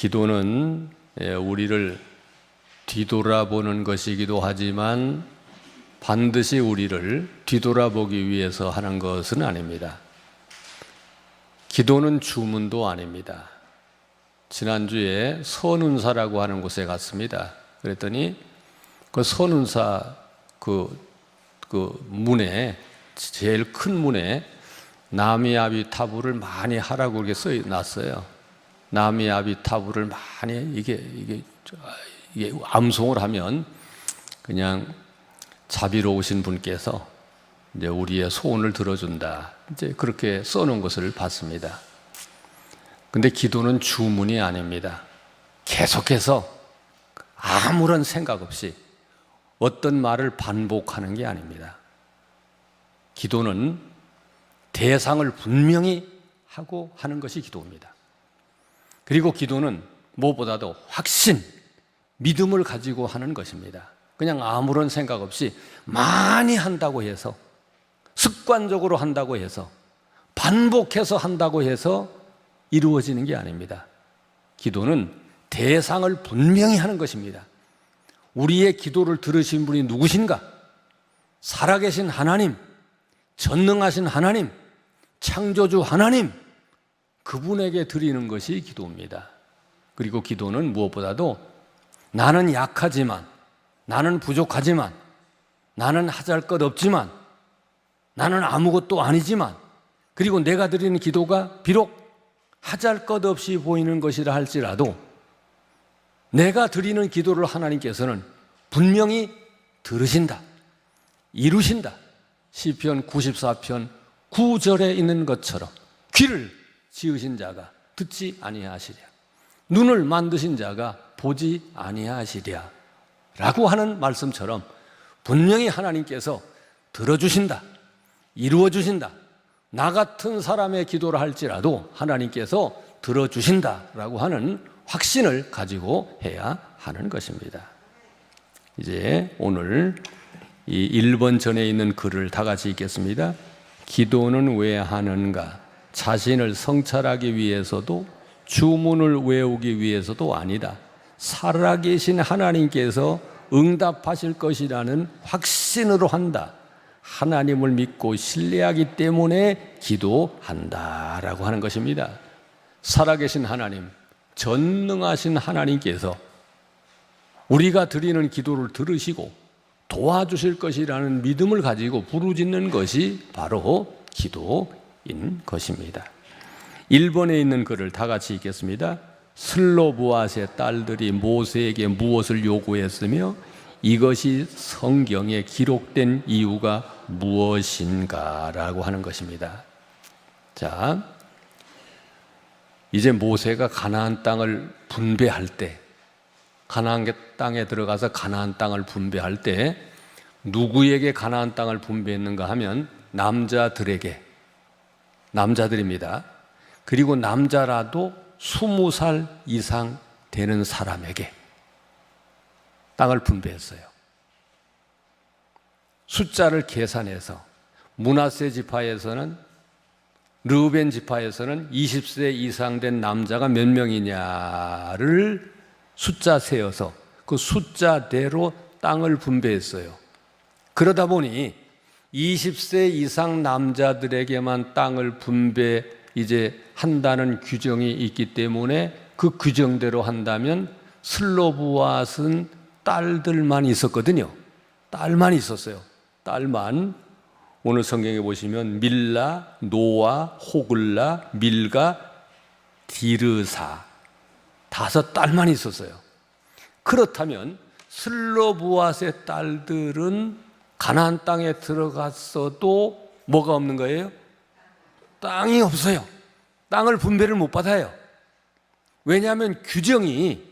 기도는 우리를 뒤돌아보는 것이기도 하지만 반드시 우리를 뒤돌아보기 위해서 하는 것은 아닙니다. 기도는 주문도 아닙니다. 지난주에 선운사라고 하는 곳에 갔습니다. 그랬더니 그 선운사 그 문에, 제일 큰 문에 나미아비타불을 많이 하라고 이렇게 써놨어요. 나미아비타불을 많이 이게 암송을 하면 그냥 자비로우신 분께서 이제 우리의 소원을 들어준다, 이제 그렇게 써놓은 것을 봤습니다. 근데 기도는 주문이 아닙니다. 계속해서 아무런 생각 없이 어떤 말을 반복하는 게 아닙니다. 기도는 대상을 분명히 하고 하는 것이 기도입니다. 그리고 기도는 무엇보다도 확신, 믿음을 가지고 하는 것입니다. 그냥 아무런 생각 없이 많이 한다고 해서, 습관적으로 한다고 해서, 반복해서 한다고 해서 이루어지는 게 아닙니다. 기도는 대상을 분명히 하는 것입니다. 우리의 기도를 들으신 분이 누구신가? 살아계신 하나님, 전능하신 하나님, 창조주 하나님, 그분에게 드리는 것이 기도입니다. 그리고 기도는 무엇보다도 나는 약하지만, 나는 부족하지만, 나는 하잘것 없지만, 나는 아무것도 아니지만, 그리고 내가 드리는 기도가 비록 하잘것 없이 보이는 것이라 할지라도 내가 드리는 기도를 하나님께서는 분명히 들으신다, 이루신다. 시편 94편 9절에 있는 것처럼 귀를 지으신 자가 듣지 아니하시랴, 눈을 만드신 자가 보지 아니하시랴 라고 하는 말씀처럼 분명히 하나님께서 들어주신다, 이루어주신다. 나 같은 사람의 기도를 할지라도 하나님께서 들어주신다라고 하는 확신을 가지고 해야 하는 것입니다. 이제 오늘 이 1번 전에 있는 글을 다 같이 읽겠습니다. 기도는 왜 하는가? 자신을 성찰하기 위해서도 주문을 외우기 위해서도 아니다. 살아계신 하나님께서 응답하실 것이라는 확신으로 한다. 하나님을 믿고 신뢰하기 때문에 기도한다라고 하는 것입니다. 살아계신 하나님, 전능하신 하나님께서 우리가 드리는 기도를 들으시고 도와주실 것이라는 믿음을 가지고 부르짖는 것이 바로 기도인 것입니다. 1번에 있는 글을 다 같이 읽겠습니다. 슬로보앗의 딸들이 모세에게 무엇을 요구했으며 이것이 성경에 기록된 이유가 무엇인가 라고 하는 것입니다. 자, 이제 모세가 가나안 땅을 분배할 때, 가나안 땅에 들어가서 가나안 땅을 분배할 때 누구에게 가나안 땅을 분배했는가 하면 남자들입니다. 그리고 남자라도 20살 이상 되는 사람에게 땅을 분배했어요. 숫자를 계산해서 므낫세 지파에서는, 르우벤 지파에서는 20세 이상 된 남자가 몇 명이냐를 숫자 세어서 그 숫자대로 땅을 분배했어요. 그러다 보니 20세 이상 남자들에게만 땅을 분배 이제 한다는 규정이 있기 때문에 그 규정대로 한다면 슬로보앗은 딸들만 있었거든요. 딸만 있었어요. 딸만. 오늘 성경에 보시면 밀라, 노아, 호글라, 밀가, 디르사 5딸만 있었어요. 그렇다면 슬로보앗의 딸들은 가나안 땅에 들어갔어도 뭐가 없는 거예요? 땅이 없어요. 땅을 분배를 못 받아요. 왜냐하면 규정이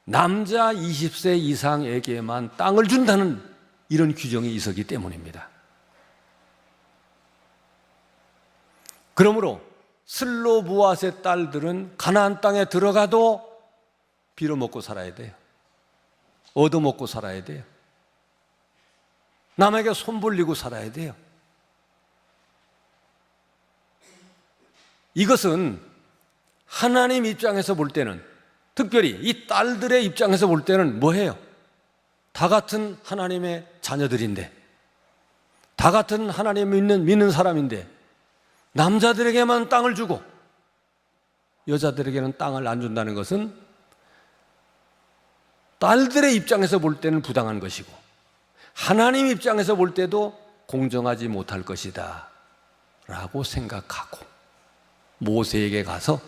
남자 20세 이상에게만 땅을 준다는 이런 규정이 있었기 때문입니다. 그러므로 슬로보앗의 딸들은 가나안 땅에 들어가도 빌어먹고 살아야 돼요. 얻어먹고 살아야 돼요. 남에게 손 벌리고 살아야 돼요. 이것은 하나님 입장에서 볼 때는 특별히 이 딸들의 입장에서 볼 때는 뭐예요? 다 같은 하나님의 자녀들인데, 다 같은 하나님을 믿는 사람인데 남자들에게만 땅을 주고 여자들에게는 땅을 안 준다는 것은 딸들의 입장에서 볼 때는 부당한 것이고 하나님 입장에서 볼 때도 공정하지 못할 것이다 라고 생각하고 모세에게 가서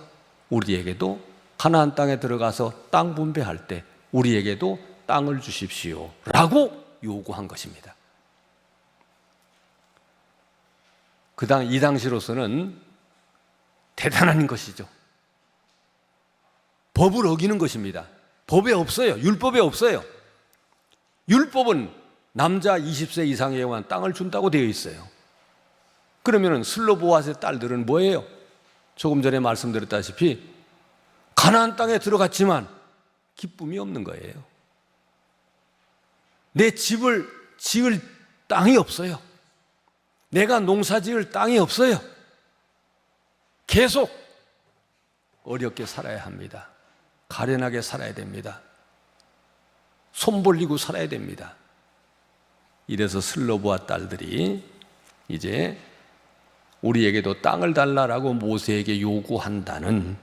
우리에게도 가나안 땅에 들어가서 땅 분배할 때 우리에게도 땅을 주십시오 라고 요구한 것입니다. 이 당시로서는 대단한 것이죠. 법을 어기는 것입니다. 법에 없어요. 율법에 없어요. 율법은 남자 20세 이상에게만 땅을 준다고 되어 있어요. 그러면 슬로보아스의 딸들은 뭐예요? 조금 전에 말씀드렸다시피 가나안 땅에 들어갔지만 기쁨이 없는 거예요. 내 집을 지을 땅이 없어요. 내가 농사 지을 땅이 없어요. 계속 어렵게 살아야 합니다. 가련하게 살아야 됩니다. 손 벌리고 살아야 됩니다. 이래서 슬로보아 딸들이 이제 우리에게도 땅을 달라라고 모세에게 요구한다는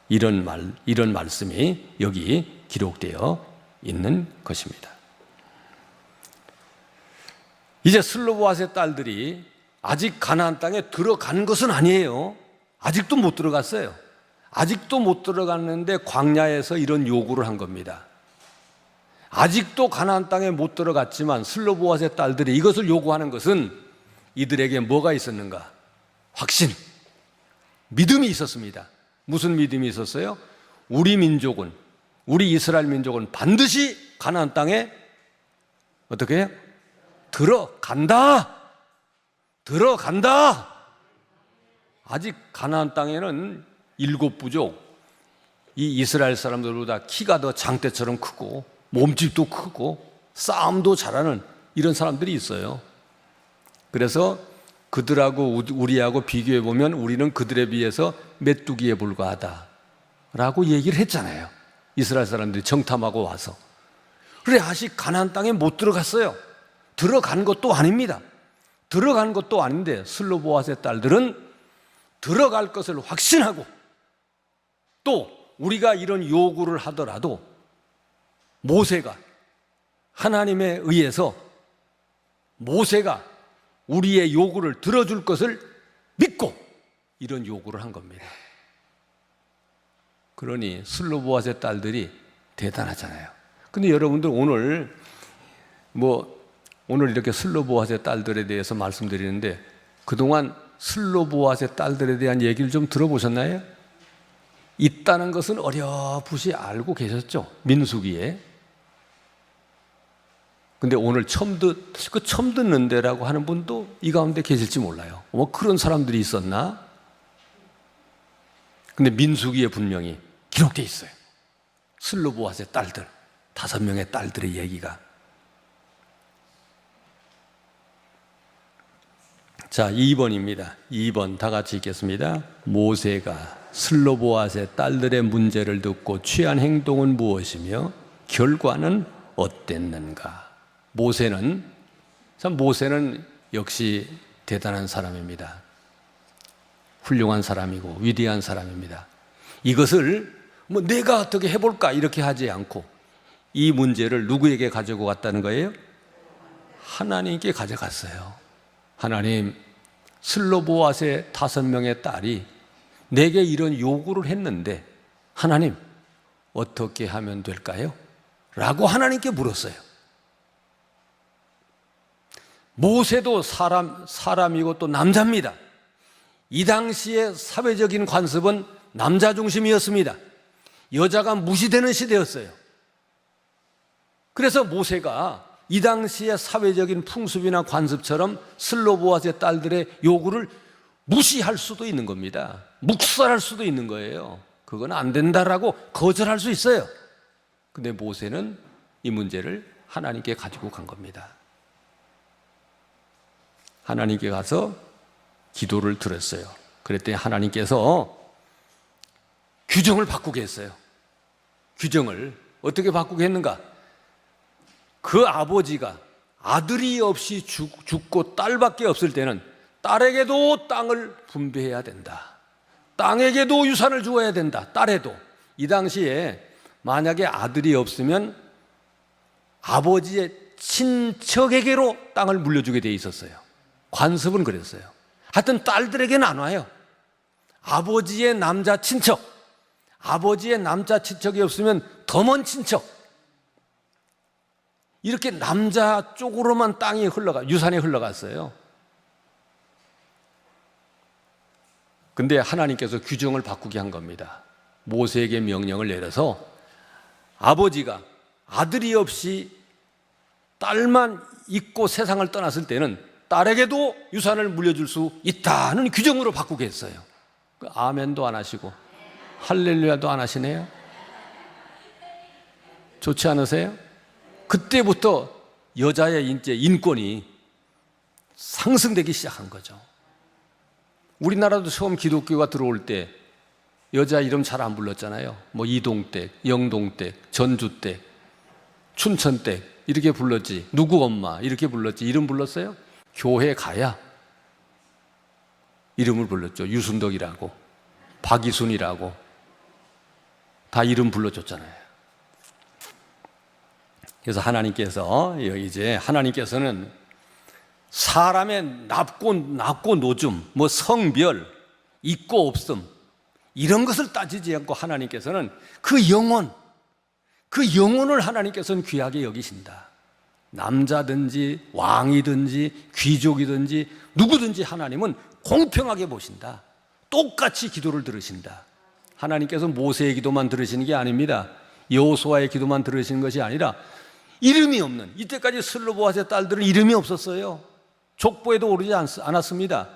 이런 말씀이 여기 기록되어 있는 것입니다. 이제 슬로보아스의 딸들이 아직 가나안 땅에 들어간 것은 아니에요. 아직도 못 들어갔어요. 아직도 못 들어갔는데 광야에서 이런 요구를 한 겁니다. 아직도 가나안 땅에 못 들어갔지만 슬로보아스의 딸들이 이것을 요구하는 것은 이들에게 뭐가 있었는가? 확신, 믿음이 있었습니다. 무슨 믿음이 있었어요? 우리 민족은, 우리 이스라엘 민족은 반드시 가나안 땅에 어떻게 해요? 들어간다. 아직 가나안 땅에는 7부족, 이 이스라엘 사람들보다 키가 더 장대처럼 크고 몸집도 크고 싸움도 잘하는 이런 사람들이 있어요. 그래서 그들하고 우리하고 비교해 보면 우리는 그들에 비해서 메뚜기에 불과하다 라고 얘기를 했잖아요. 이스라엘 사람들이 정탐하고 와서. 그래 아직 가나안 땅에 못 들어갔어요. 들어간 것도 아닙니다. 들어간 것도 아닌데 슬로보아스의 딸들은 들어갈 것을 확신하고 또 우리가 이런 요구를 하더라도 모세가 하나님에 의해서 모세가 우리의 요구를 들어줄 것을 믿고 이런 요구를 한 겁니다. 그러니 슬로보아스의 딸들이 대단하잖아요. 근데 여러분들 오늘 이렇게 슬로보아스의 딸들에 대해서 말씀드리는데 그동안 슬로보아스의 딸들에 대한 얘기를 좀 들어보셨나요? 있다는 것은 어렴풋이 알고 계셨죠? 민수기에. 근데 오늘 처음 듣는데라고 하는 분도 이 가운데 계실지 몰라요. 그런 사람들이 있었나? 근데 민수기에 분명히 기록되어 있어요. 슬로보아스의 딸들, 5명의 딸들의 얘기가. 자, 2번입니다. 2번 다 같이 읽겠습니다. 모세가 슬로보아스의 딸들의 문제를 듣고 취한 행동은 무엇이며 결과는 어땠는가? 모세는 역시 대단한 사람입니다. 훌륭한 사람이고 위대한 사람입니다. 이것을 내가 어떻게 해볼까 이렇게 하지 않고 이 문제를 누구에게 가지고 갔다는 거예요? 하나님께 가져갔어요. 하나님, 슬로보아스의 5명의 딸이 내게 이런 요구를 했는데 하나님 어떻게 하면 될까요? 라고 하나님께 물었어요. 모세도 사람이고 또 남자입니다. 이 당시의 사회적인 관습은 남자 중심이었습니다. 여자가 무시되는 시대였어요. 그래서 모세가 이 당시의 사회적인 풍습이나 관습처럼 슬로보아스의 딸들의 요구를 무시할 수도 있는 겁니다. 묵살할 수도 있는 거예요. 그건 안 된다라고 거절할 수 있어요. 근데 모세는 이 문제를 하나님께 가지고 간 겁니다. 하나님께 가서 기도를 드렸어요. 그랬더니 하나님께서 규정을 바꾸게 했어요. 규정을 어떻게 바꾸겠는가? 그 아버지가 아들이 없이 죽고 딸밖에 없을 때는 딸에게도 땅을 분배해야 된다. 땅에게도 유산을 주어야 된다. 딸에도. 이 당시에 만약에 아들이 없으면 아버지의 친척에게로 땅을 물려주게 돼 있었어요. 관습은 그랬어요. 하여튼 딸들에게 나눠요. 아버지의 남자 친척, 아버지의 남자 친척이 없으면 더 먼 친척, 이렇게 남자 쪽으로만 땅이 유산이 흘러갔어요. 근데 하나님께서 규정을 바꾸게 한 겁니다. 모세에게 명령을 내려서 아버지가 아들이 없이 딸만 있고 세상을 떠났을 때는 딸에게도 유산을 물려줄 수 있다는 규정으로 바꾸게 했어요. 아멘도 안 하시고 할렐루야도 안 하시네요. 좋지 않으세요? 그때부터 여자의 이제 인권이 상승되기 시작한 거죠. 우리나라도 처음 기독교가 들어올 때 여자 이름 잘 안 불렀잖아요. 뭐 이동댁, 영동댁, 전주댁, 춘천댁 이렇게 불렀지. 누구 엄마 이렇게 불렀지. 이름 불렀어요? 교회 가야 이름을 불렀죠. 유순덕이라고, 박이순이라고 다 이름 불러줬잖아요. 그래서 하나님께서는 사람의 낮고 노즘, 뭐 성별, 있고 없음 이런 것을 따지지 않고 하나님께서는 그 영혼을 하나님께서는 귀하게 여기신다. 남자든지 왕이든지 귀족이든지 누구든지 하나님은 공평하게 보신다. 똑같이 기도를 들으신다. 하나님께서 모세의 기도만 들으시는 게 아닙니다. 여호수아의 기도만 들으시는 것이 아니라 이름이 없는, 이때까지 슬로보아스의 딸들은 이름이 없었어요. 족보에도 오르지 않았습니다.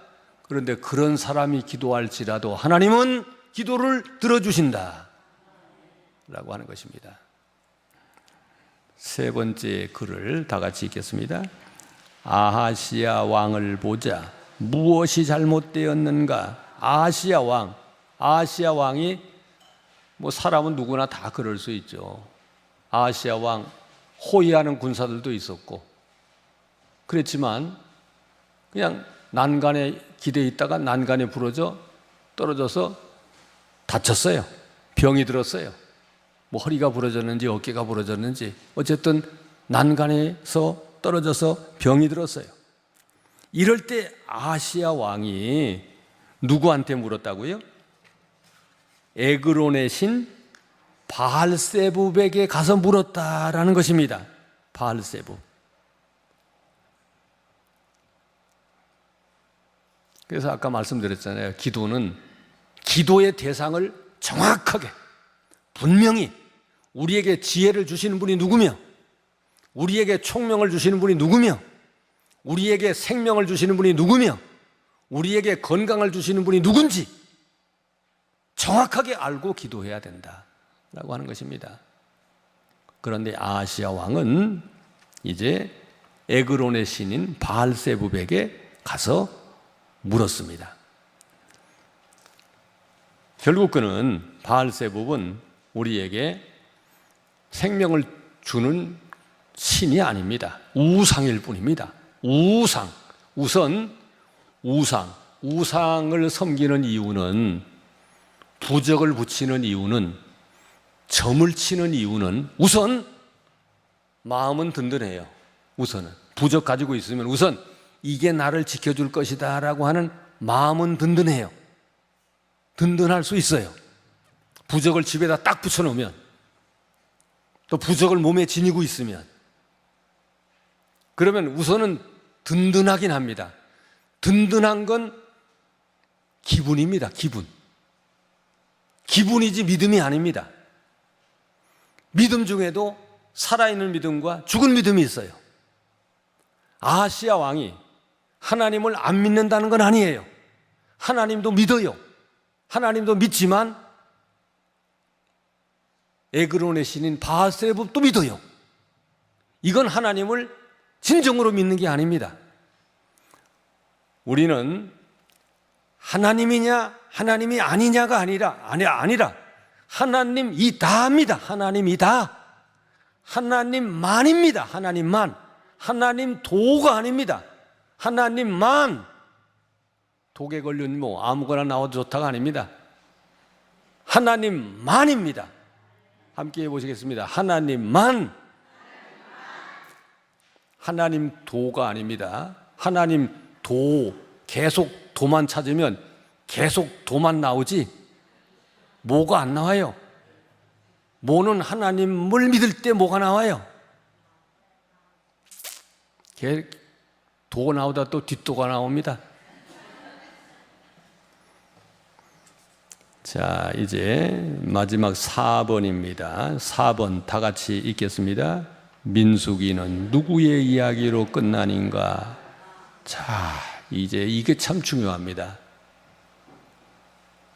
그런데 그런 사람이 기도할지라도 하나님은 기도를 들어주신다 라고 하는 것입니다. 세 번째 글을 다 같이 읽겠습니다. 아하시야 왕을 보자. 무엇이 잘못되었는가? 아하시야 왕이 뭐 사람은 누구나 다 그럴 수 있죠. 아하시야 왕 호위하는 군사들도 있었고 그랬지만 그냥 난간에 기대에 있다가 난간에 부러져 떨어져서 다쳤어요. 병이 들었어요. 뭐 허리가 부러졌는지 어깨가 부러졌는지 어쨌든 난간에서 떨어져서 병이 들었어요. 이럴 때 아하시야 왕이 누구한테 물었다고요? 에그론의 신 바알세붑에게 가서 물었다라는 것입니다. 바알세붑. 그래서 아까 말씀드렸잖아요. 기도의 대상을 정확하게 분명히 우리에게 지혜를 주시는 분이 누구며 우리에게 총명을 주시는 분이 누구며 우리에게 생명을 주시는 분이 누구며 우리에게 건강을 주시는 분이 누군지 정확하게 알고 기도해야 된다라고 하는 것입니다. 그런데 아하시야 왕은 이제 에그론의 신인 바알세붑에게 가서 물었습니다. 결국 그는 바알세붑은 우리에게 생명을 주는 신이 아닙니다. 우상일 뿐입니다. 우상을 섬기는 이유는, 부적을 붙이는 이유는, 점을 치는 이유는 우선 마음은 든든해요. 우선은 부적 가지고 있으면 우선 이게 나를 지켜줄 것이다 라고 하는 마음은 든든해요. 든든할 수 있어요. 부적을 집에다 딱 붙여놓으면, 또 부적을 몸에 지니고 있으면, 그러면 우선은 든든하긴 합니다. 든든한 건 기분입니다. 기분이지 믿음이 아닙니다. 믿음 중에도 살아있는 믿음과 죽은 믿음이 있어요. 아하시야 왕이 하나님을 안 믿는다는 건 아니에요. 하나님도 믿어요. 하나님도 믿지만 에그론의 신인 바알세붑도 믿어요. 이건 하나님을 진정으로 믿는 게 아닙니다. 우리는 하나님이냐 하나님이 아니냐가 아니라 하나님이다입니다. 하나님이다. 하나님만입니다. 하나님만. 하나님 도가 아닙니다. 하나님만. 독에 걸린 뭐 아무거나 나와도 좋다가 아닙니다. 하나님만입니다. 함께 해보시겠습니다. 하나님만. 하나님 도가 아닙니다. 하나님 도, 계속 도만 찾으면 계속 도만 나오지 뭐가 안 나와요. 뭐는 하나님을 믿을 때 뭐가 나와요. 도가 나오다 또 뒷도가 나옵니다. 자, 이제 마지막 4번입니다. 4번 다 같이 읽겠습니다. 민수기는 누구의 이야기로 끝나는가? 자, 이제 이게 참 중요합니다.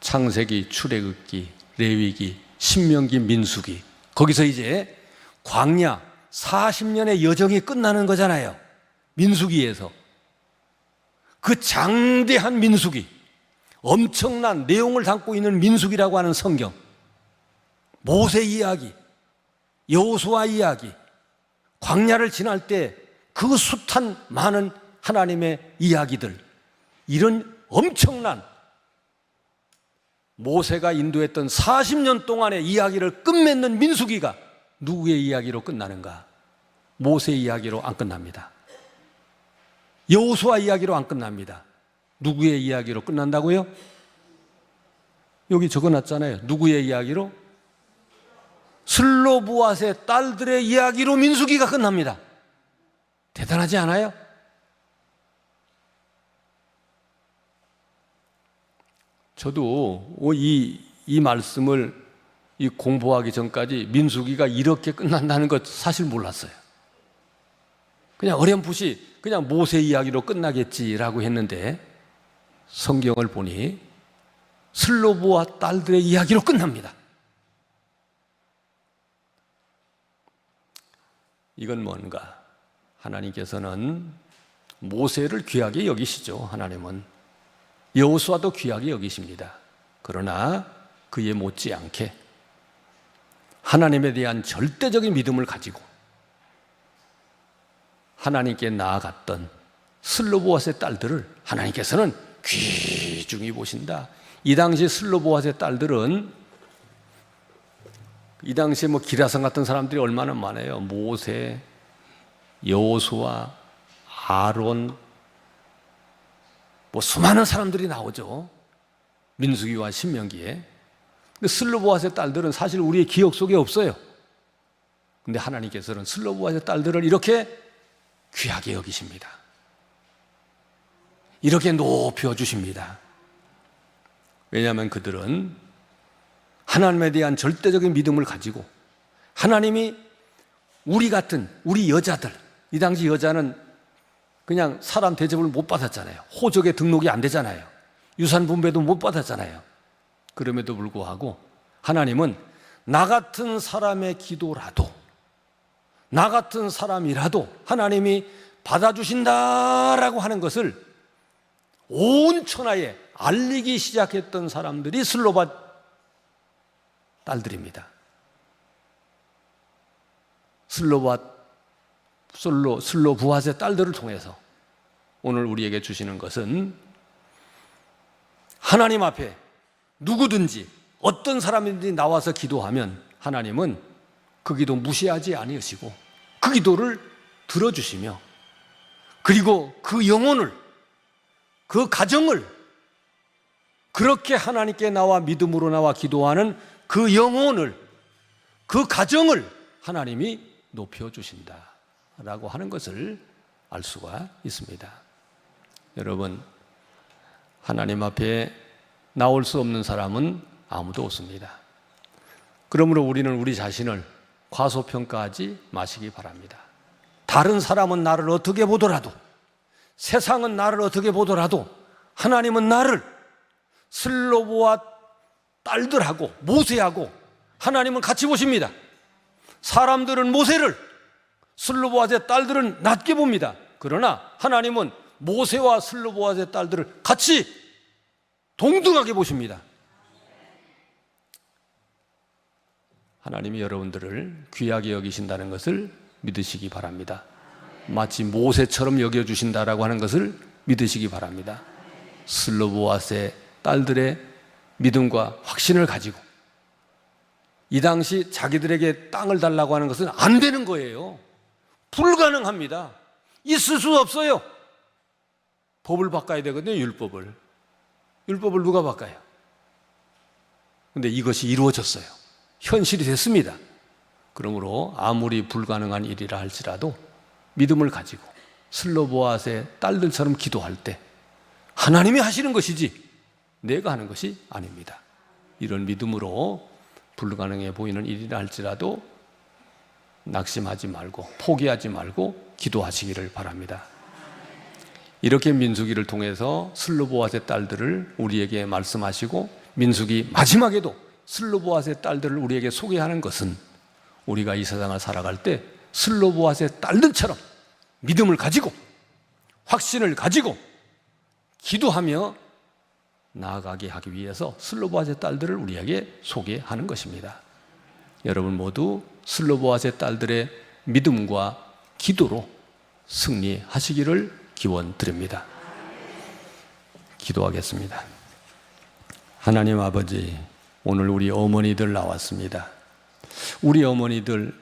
창세기, 출애굽기, 레위기, 신명기, 민수기, 거기서 이제 광야 40년의 여정이 끝나는 거잖아요. 민수기에서. 그 장대한 민수기, 엄청난 내용을 담고 있는 민수기라고 하는 성경, 모세 이야기, 여호수아 이야기, 광야를 지날 때 그 숱한 많은 하나님의 이야기들, 이런 엄청난 모세가 인도했던 40년 동안의 이야기를 끝맺는 민수기가 누구의 이야기로 끝나는가? 모세의 이야기로 안 끝납니다. 여호수아 이야기로 안 끝납니다. 누구의 이야기로 끝난다고요? 여기 적어놨잖아요. 누구의 이야기로? 슬로브앗의 딸들의 이야기로 민수기가 끝납니다. 대단하지 않아요? 저도 이 말씀을 공부하기 전까지 민수기가 이렇게 끝난다는 것 사실 몰랐어요. 그냥 어렴풋이 그냥 모세 이야기로 끝나겠지라고 했는데 성경을 보니 슬로브와 딸들의 이야기로 끝납니다. 이건 뭔가? 하나님께서는 모세를 귀하게 여기시죠. 하나님은 여호수아도 귀하게 여기십니다. 그러나 그에 못지않게 하나님에 대한 절대적인 믿음을 가지고 하나님께 나아갔던 슬로보앗의 딸들을 하나님께서는 귀중히 보신다. 이 당시 슬로보앗의 딸들은 이 당시에 기라성 같은 사람들이 얼마나 많아요. 모세, 여호수아, 아론, 수많은 사람들이 나오죠. 민수기와 신명기에. 근데 슬로보앗의 딸들은 사실 우리의 기억 속에 없어요. 근데 하나님께서는 슬로보앗의 딸들을 이렇게 귀하게 여기십니다. 이렇게 높여주십니다. 왜냐하면 그들은 하나님에 대한 절대적인 믿음을 가지고 하나님이 우리 같은 우리 여자들, 이 당시 여자는 그냥 사람 대접을 못 받았잖아요. 호적에 등록이 안 되잖아요. 유산 분배도 못 받았잖아요. 그럼에도 불구하고 하나님은 나 같은 사람의 기도라도, 나 같은 사람이라도 하나님이 받아주신다라고 하는 것을 온 천하에 알리기 시작했던 사람들이 슬로바 딸들입니다. 슬로부앗의 딸들을 통해서 오늘 우리에게 주시는 것은 하나님 앞에 누구든지 어떤 사람이든지 나와서 기도하면 하나님은 그 기도 무시하지 아니하시고 그 기도를 들어주시며, 그리고 그 영혼을, 그 가정을, 그렇게 하나님께 나와 믿음으로 나와 기도하는 그 영혼을, 그 가정을 하나님이 높여주신다라고 하는 것을 알 수가 있습니다. 여러분, 하나님 앞에 나올 수 없는 사람은 아무도 없습니다. 그러므로 우리는 우리 자신을 과소평가하지 마시기 바랍니다. 다른 사람은 나를 어떻게 보더라도, 세상은 나를 어떻게 보더라도 하나님은 나를 슬로보와 딸들하고 모세하고 하나님은 같이 보십니다. 사람들은 모세를, 슬로보아의 딸들은 낮게 봅니다. 그러나 하나님은 모세와 슬로보아의 딸들을 같이 동등하게 보십니다. 하나님이 여러분들을 귀하게 여기신다는 것을 믿으시기 바랍니다. 마치 모세처럼 여겨주신다라고 하는 것을 믿으시기 바랍니다. 슬로보아스의 딸들의 믿음과 확신을 가지고 이 당시 자기들에게 땅을 달라고 하는 것은 안 되는 거예요. 불가능합니다. 있을 수 없어요. 법을 바꿔야 되거든요. 율법을 누가 바꿔요? 근데 이것이 이루어졌어요. 현실이 됐습니다. 그러므로 아무리 불가능한 일이라 할지라도 믿음을 가지고 슬로보아스의 딸들처럼 기도할 때 하나님이 하시는 것이지 내가 하는 것이 아닙니다. 이런 믿음으로 불가능해 보이는 일이라 할지라도 낙심하지 말고 포기하지 말고 기도하시기를 바랍니다. 이렇게 민수기를 통해서 슬로보아스의 딸들을 우리에게 말씀하시고 민수기 마지막에도 슬로보아스의 딸들을 우리에게 소개하는 것은 우리가 이 세상을 살아갈 때 슬로보아스의 딸들처럼 믿음을 가지고 확신을 가지고 기도하며 나아가게 하기 위해서 슬로보아스의 딸들을 우리에게 소개하는 것입니다. 여러분 모두 슬로보아스의 딸들의 믿음과 기도로 승리하시기를 기원드립니다. 기도하겠습니다. 하나님 아버지, 오늘 우리 어머니들 나왔습니다. 우리 어머니들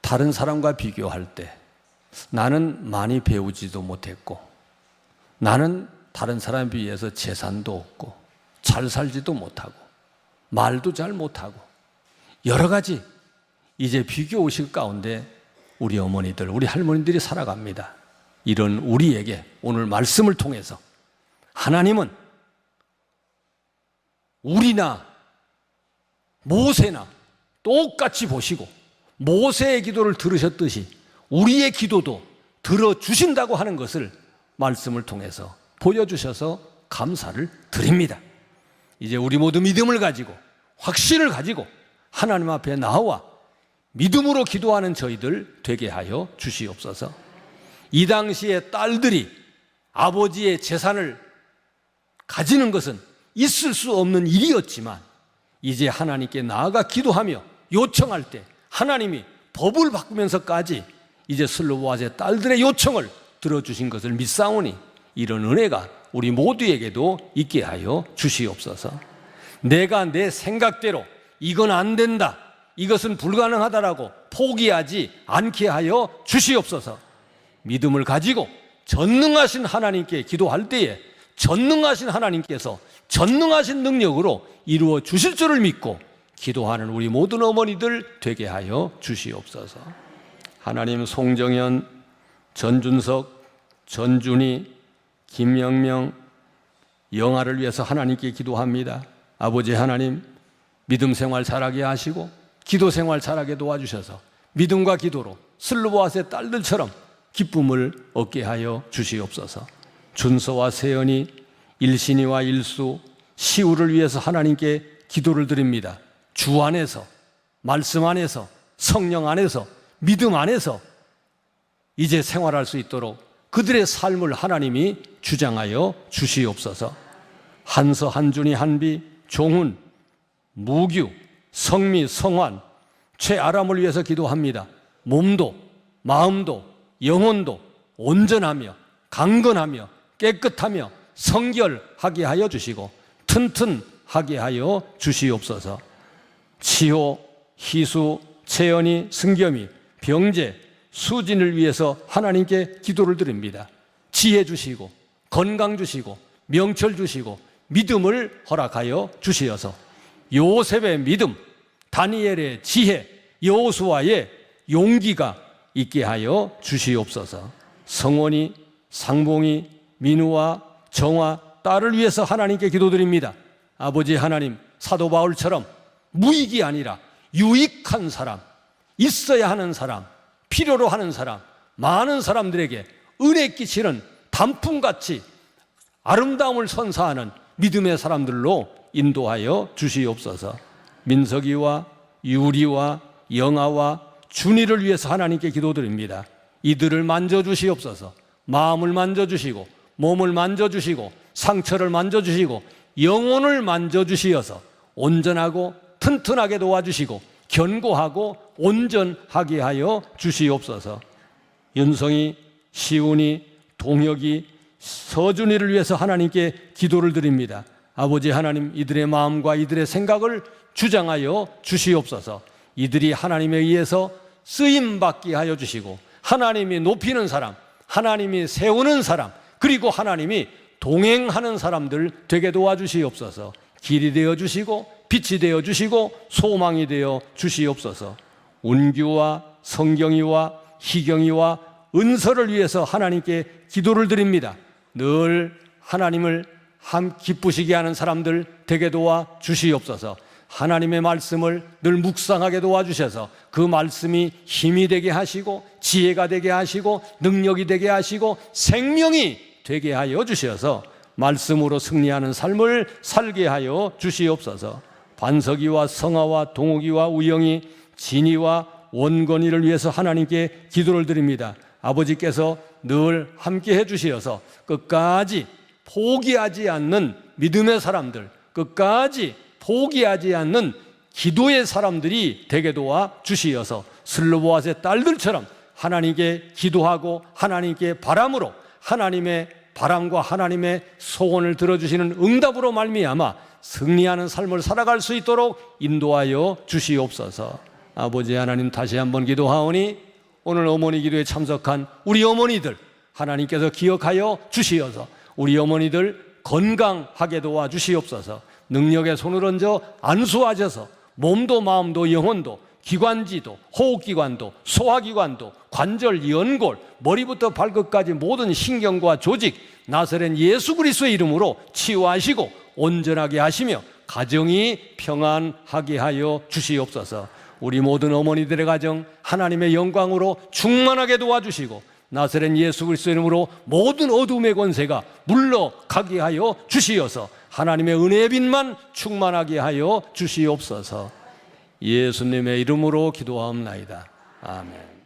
다른 사람과 비교할 때 나는 많이 배우지도 못했고 나는 다른 사람에 비해서 재산도 없고 잘 살지도 못하고 말도 잘 못하고 여러 가지 이제 비교의식 가운데 우리 어머니들, 우리 할머니들이 살아갑니다. 이런 우리에게 오늘 말씀을 통해서 하나님은 우리나 모세나 똑같이 보시고 모세의 기도를 들으셨듯이 우리의 기도도 들어주신다고 하는 것을 말씀을 통해서 보여주셔서 감사를 드립니다. 이제 우리 모두 믿음을 가지고 확신을 가지고 하나님 앞에 나와 믿음으로 기도하는 저희들 되게 하여 주시옵소서. 이 당시에 딸들이 아버지의 재산을 가지는 것은 있을 수 없는 일이었지만 이제 하나님께 나아가 기도하며 요청할 때 하나님이 법을 바꾸면서까지 이제 슬로보아스의 딸들의 요청을 들어주신 것을 믿사오니 이런 은혜가 우리 모두에게도 있게 하여 주시옵소서. 내가 내 생각대로 이건 안 된다, 이것은 불가능하다라고 포기하지 않게 하여 주시옵소서. 믿음을 가지고 전능하신 하나님께 기도할 때에 전능하신 하나님께서 전능하신 능력으로 이루어 주실 줄을 믿고 기도하는 우리 모든 어머니들 되게 하여 주시옵소서. 하나님, 송정현, 전준석, 전준희, 김영명, 영아를 위해서 하나님께 기도합니다. 아버지 하나님, 믿음 생활 잘하게 하시고 기도 생활 잘하게 도와주셔서 믿음과 기도로 슬로보아스의 딸들처럼 기쁨을 얻게 하여 주시옵소서. 준서와 세연이, 일신이와 일수, 시우를 위해서 하나님께 기도를 드립니다. 주 안에서, 말씀 안에서, 성령 안에서, 믿음 안에서 이제 생활할 수 있도록 그들의 삶을 하나님이 주장하여 주시옵소서. 한서, 한준이, 한비, 종훈, 무규, 성미, 성환, 최아람을 위해서 기도합니다. 몸도 마음도 영혼도 온전하며 강건하며 깨끗하며 성결하게 하여 주시고 튼튼하게 하여 주시옵소서. 치호, 희수, 채연이, 승겸이, 병재, 수진을 위해서 하나님께 기도를 드립니다. 지혜 주시고 건강 주시고 명철 주시고 믿음을 허락하여 주시어서 요셉의 믿음, 다니엘의 지혜, 여호수아의 용기가 있게 하여 주시옵소서. 성원이, 상봉이, 민우와 정화, 딸을 위해서 하나님께 기도드립니다. 아버지 하나님, 사도 바울처럼 무익이 아니라 유익한 사람, 있어야 하는 사람, 필요로 하는 사람, 많은 사람들에게 은혜 끼치는 단풍같이 아름다움을 선사하는 믿음의 사람들로 인도하여 주시옵소서. 민석이와 유리와 영아와 준이를 위해서 하나님께 기도드립니다. 이들을 만져주시옵소서. 마음을 만져주시고 몸을 만져주시고 상처를 만져주시고 영혼을 만져주시어서 온전하고 튼튼하게 도와주시고 견고하고 온전하게 하여 주시옵소서. 윤성이, 시훈이, 동혁이, 서준이를 위해서 하나님께 기도를 드립니다. 아버지 하나님, 이들의 마음과 이들의 생각을 주장하여 주시옵소서. 이들이 하나님에 의해서 쓰임받게 하여 주시고, 하나님이 높이는 사람, 하나님이 세우는 사람, 그리고 하나님이 동행하는 사람들 되게 도와주시옵소서. 길이 되어 주시고, 빛이 되어 주시고, 소망이 되어 주시옵소서. 운규와 성경이와 희경이와 은서를 위해서 하나님께 기도를 드립니다. 늘 하나님을 기쁘시게 하는 사람들 되게 도와 주시옵소서. 하나님의 말씀을 늘 묵상하게 도와주셔서 그 말씀이 힘이 되게 하시고, 지혜가 되게 하시고, 능력이 되게 하시고, 생명이 되게 하여 주셔서 말씀으로 승리하는 삶을 살게 하여 주시옵소서. 반석이와 성아와 동욱이와 우영이, 진이와 원건이를 위해서 하나님께 기도를 드립니다. 아버지께서 늘 함께 해주시어서 끝까지 포기하지 않는 믿음의 사람들, 끝까지 포기하지 않는 기도의 사람들이 되게 도와 주시어서 슬로보아스의 딸들처럼 하나님께 기도하고 하나님께 바람으로, 하나님의 바람과 하나님의 소원을 들어주시는 응답으로 말미암아 승리하는 삶을 살아갈 수 있도록 인도하여 주시옵소서. 아버지 하나님, 다시 한번 기도하오니 오늘 어머니 기도에 참석한 우리 어머니들 하나님께서 기억하여 주시어서 우리 어머니들 건강하게 도와주시옵소서. 능력의 손을 얹어 안수하셔서 몸도 마음도 영혼도 기관지도 호흡기관도 소화기관도 관절 연골 머리부터 발끝까지 모든 신경과 조직 나사렛 예수 그리스도의 이름으로 치유하시고 온전하게 하시며 가정이 평안하게 하여 주시옵소서. 우리 모든 어머니들의 가정 하나님의 영광으로 충만하게 도와주시고 나사렛 예수 그리스도의 이름으로 모든 어둠의 권세가 물러가게 하여 주시어서 하나님의 은혜의 빛만 충만하게 하여 주시옵소서. 예수님의 이름으로 기도하옵나이다. 아멘.